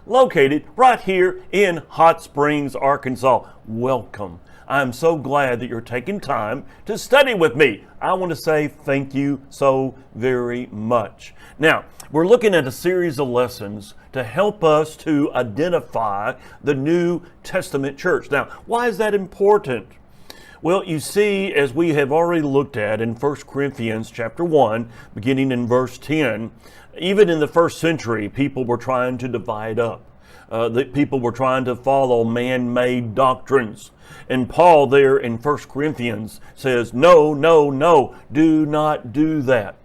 located right here in Hot Springs, Arkansas. Welcome. I'm so glad that you're taking time to study with me. I want to say thank you so very much. Now, we're looking at a series of lessons to help us to identify the New Testament church. Now, why is that important? Well, you see, as we have already looked at in 1 Corinthians chapter 1, beginning in verse 10, even in the first century, people were trying to divide up. People were trying to follow man-made doctrines. And Paul there in 1 Corinthians says, no, do not do that.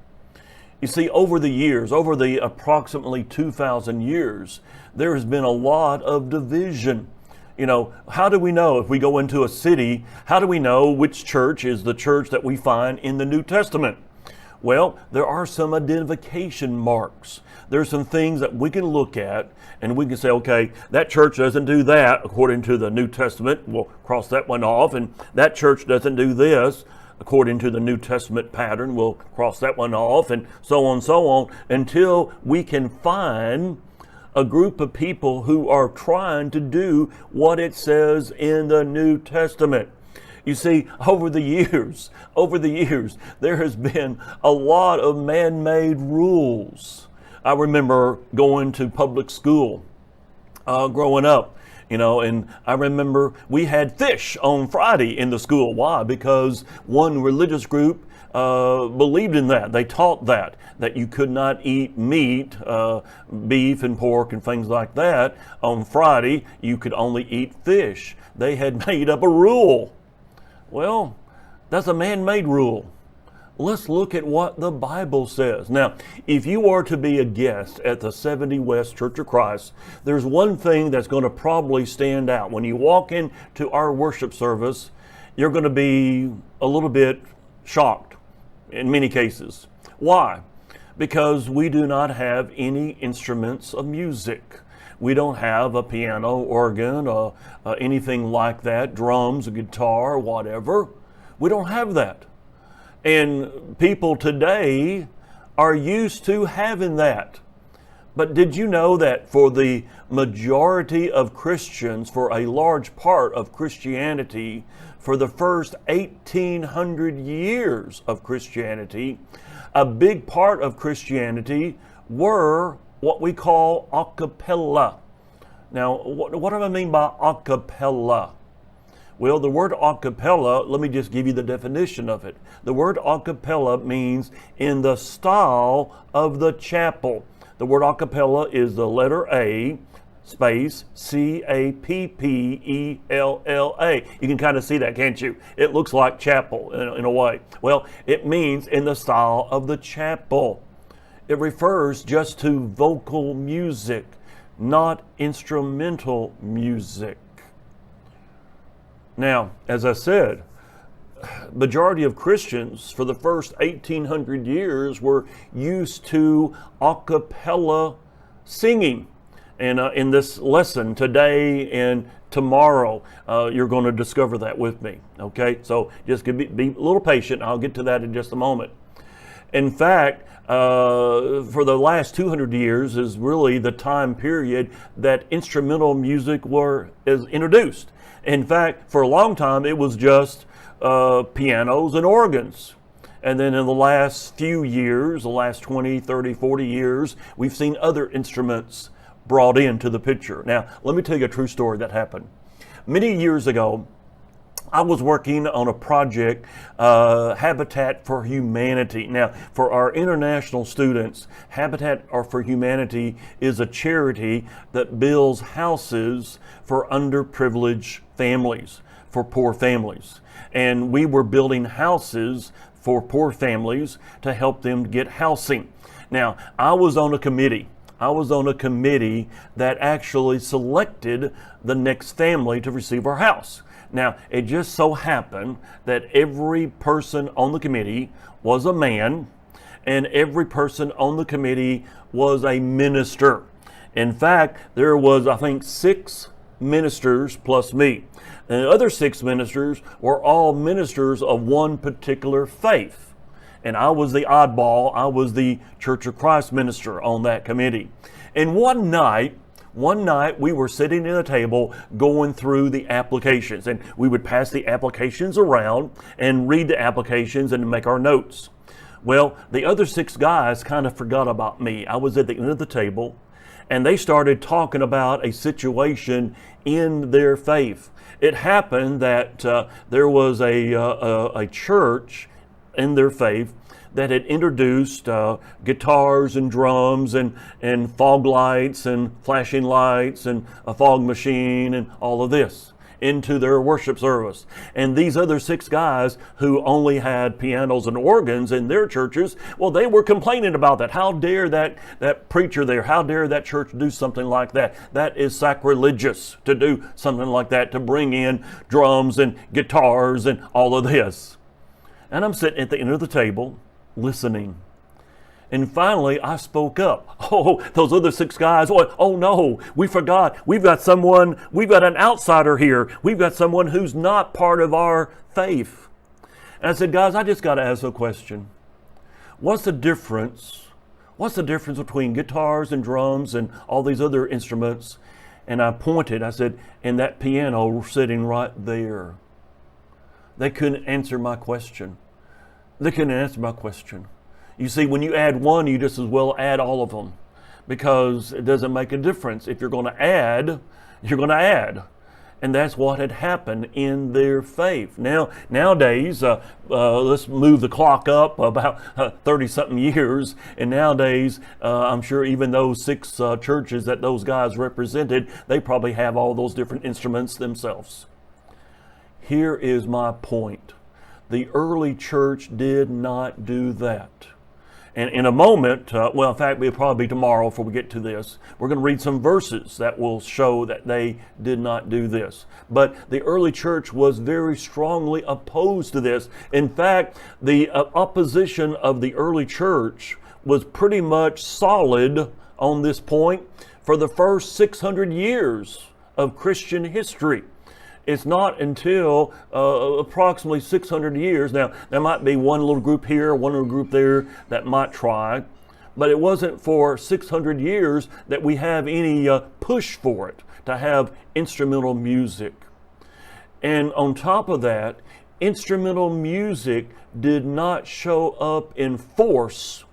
You see, over the years, over the approximately 2,000 years, there has been a lot of division. You know, how do we know if we go into a city, how do we know which church is the church that we find in the New Testament? Well, there are some identification marks. There's some things that we can look at and we can say, okay, that church doesn't do that according to the New Testament. We'll cross that one off. And that church doesn't do this according to the New Testament pattern. We'll cross that one off, and so on, until we can find a group of people who are trying to do what it says in the New Testament. You see, over the years, there has been a lot of man-made rules. I remember going to public school growing up, and I remember we had fish on Friday in the school. Why? Because one religious group believed in that. They taught that you could not eat meat, beef and pork and things like that. On Friday, you could only eat fish. They had made up a rule. Well, that's a man-made rule. Let's look at what the Bible says. Now, if you are to be a guest at the 70 West Church of Christ, there's one thing that's going to probably stand out. When you walk into our worship service, you're going to be a little bit shocked in many cases. Why? Because we do not have any instruments of music. We don't have a piano, organ, anything like that, drums, a guitar, whatever. We don't have that. And people today are used to having that. But did you know that for the majority of Christians, for a large part of Christianity, for the first 1,800 years of Christianity, a big part of Christianity were what we call a cappella. Now, what do I mean by a cappella? Well, the word a cappella, let me just give you the definition of it. The word a cappella means in the style of the chapel. The word a cappella is the letter A, space, C-A-P-P-E-L-L-A. You can kind of see that, can't you? It looks like chapel in a way. Well, it means in the style of the chapel. It refers just to vocal music, not instrumental music. Now, as I said, majority of Christians for the first 1,800 years were used to a cappella singing. And in this lesson today and tomorrow, you're going to discover that with me. Okay, so just be a little patient. I'll get to that in just a moment. In fact, for the last 200 years is really the time period that instrumental music is introduced. In fact, for a long time, it was just pianos and organs. And then in the last few years, the last 20, 30, 40 years, we've seen other instruments brought into the picture. Now, let me tell you a true story that happened. Many years ago, I was working on a project, Habitat for Humanity. Now, for our international students, Habitat for Humanity is a charity that builds houses for underprivileged families, for poor families. And we were building houses for poor families to help them get housing. Now, I was on a committee that actually selected the next family to receive our house. Now, it just so happened that every person on the committee was a man, and every person on the committee was a minister. In fact, there was, I think, 6 ministers plus me. And the other 6 ministers were all ministers of one particular faith. And I was the oddball. I was the Church of Christ minister on that committee. And one night, One night we were sitting at a table going through the applications, and we would pass the applications around and read the applications and make our notes. Well, the other 6 guys kind of forgot about me. I was at the end of the table, and they started talking about a situation in their faith. It happened that there was a church in their faith that had introduced guitars and drums and fog lights and flashing lights and a fog machine and all of this into their worship service. And these other 6 guys who only had pianos and organs in their churches, well, they were complaining about that. How dare that preacher there, how dare that church do something like that? That is sacrilegious to do something like that, to bring in drums and guitars and all of this. And I'm sitting at the end of the table listening. And finally, I spoke up. Oh, those other 6 guys, oh no, we forgot. We've got an outsider here. We've got someone who's not part of our faith. And I said, guys, I just got to ask a question. What's the difference between guitars and drums and all these other instruments? And I pointed, I said, and that piano sitting right there. They couldn't answer my question. You see, when you add one, you just as well add all of them, because it doesn't make a difference. If you're going to add, you're going to add. And that's what had happened in their faith. Nowadays, let's move the clock up about 30-something years, and nowadays, I'm sure even those 6 churches that those guys represented, they probably have all those different instruments themselves. Here is my point. The early church did not do that. And in a moment, in fact, it'll probably be tomorrow before we get to this, we're going to read some verses that will show that they did not do this. But the early church was very strongly opposed to this. In fact, the opposition of the early church was pretty much solid on this point for the first 600 years of Christian history. It's not until approximately 600 years. Now, there might be one little group here, one little group there that might try, but it wasn't for 600 years that we have any push for it, to have instrumental music. And on top of that, instrumental music did not show up in force,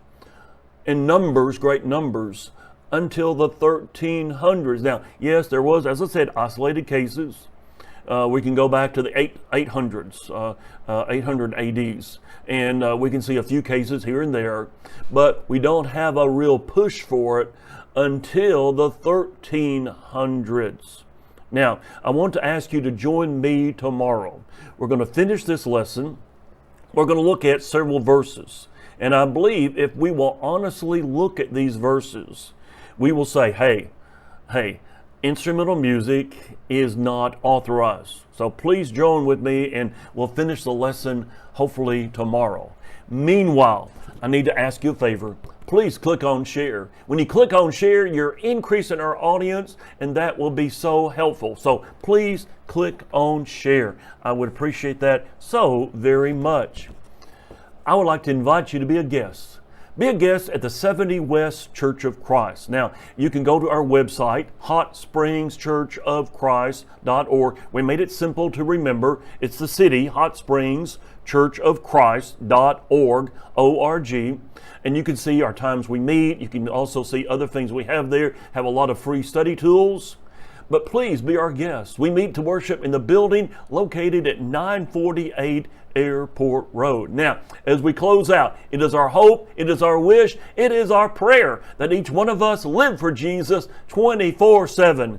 in numbers, great numbers, until the 1300s. Now, yes, there was, as I said, isolated cases. We can go back to the 800s, 800 ADs, and we can see a few cases here and there, but we don't have a real push for it until the 1300s. Now, I want to ask you to join me tomorrow. We're going to finish this lesson. We're going to look at several verses, and I believe if we will honestly look at these verses, we will say, hey, instrumental music is not authorized. So please join with me and we'll finish the lesson hopefully tomorrow. Meanwhile, I need to ask you a favor. Please click on share. When you click on share, you're increasing our audience, and that will be so helpful. So please click on share. I would appreciate that so very much. I would like to invite you to be a guest. Be a guest at the 70 West Church of Christ. Now, you can go to our website, hotsprings.churchofchrist.org. We made it simple to remember. It's the city, Hot Springs, churchofchrist.org, O-R-G. And you can see our times we meet. You can also see other things we have there. Have a lot of free study tools. But please be our guest. We meet to worship in the building located at 948 Airport Road. Now, as we close out, it is our hope, it is our wish, it is our prayer that each one of us live for Jesus 24/7.